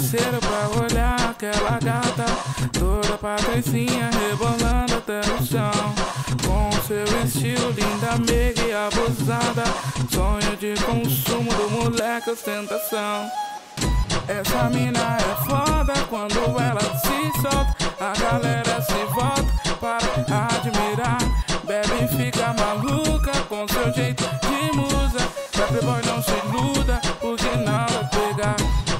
parceiros pra olhar aquela gata, toda patricinha rebolando até no chão. Com seu estilo, linda, meiga e abusada, sonho de consumo do moleque, ostentação. Essa mina é foda, quando ela se solta, a galera se volta para admirar. Bebe e fica maluca com seu jeito de musa. Pra playboy não se iluda, porque não vai pegar.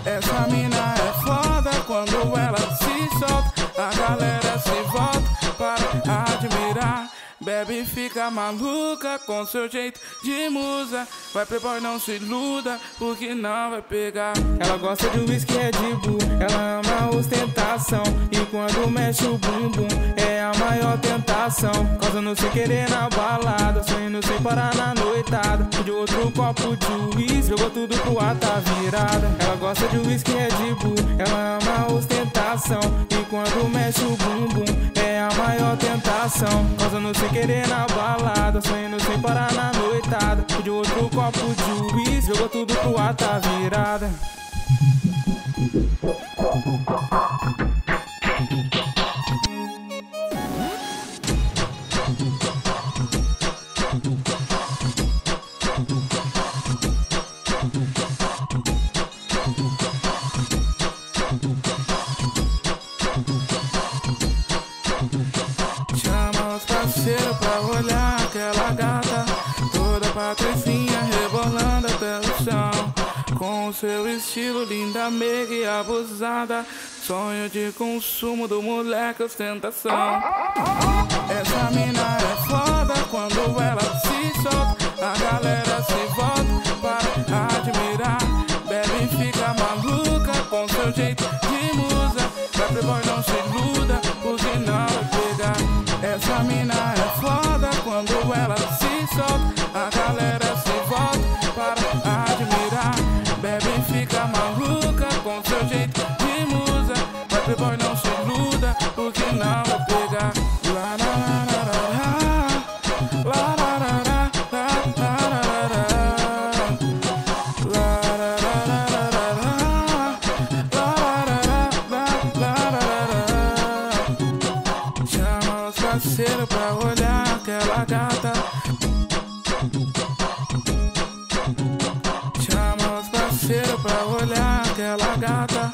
Essa mina é foda, quando ela se solta, a galera se volta para admirar. Bebe e fica maluca com seu jeito de musa. Vai playboy, não se iluda, porque não vai pegar. Ela gosta de whisky Red Bull, ela ama a ostentação. E quando mexe o bumbum, é a maior tentação. Causando sem querer na balada, sonhando sem parar na noitada. De outro copo de whisky, jogou tudo pro ar, tá virada. Ela gosta de whisky Red Bull, ela ama a ostentação. E quando mexe o bumbum, é a maior tentação. Causando sem querer na balada, sonhando sem parar na noitada. De outro copo de whisky, jogou tudo pro ar, tá virada. Chama os parceiros pra olhar aquela gata, toda patricinha rebolando até o chão. Com seu estilo, linda, meiga e abusada, sonho de consumo do moleque, ostentação. Essa mina é foda, quando ela se solta, a galera se volta para admirar. Bebe e fica maluca com seu jeito de musa. Pra playboy não se iluda, porque não vai pegar. Essa mina é foda, quando ela se solta, a galera se volta para admirar. Bebe e fica maluca com seu jeito de musa. Vai playboy, não se iluda, porque não vai pegar. Lá, lá, lá, lá, lá, lá, lá, lá, parceiro pra olhar aquela gata. Chama os parceiros pra olhar aquela gata.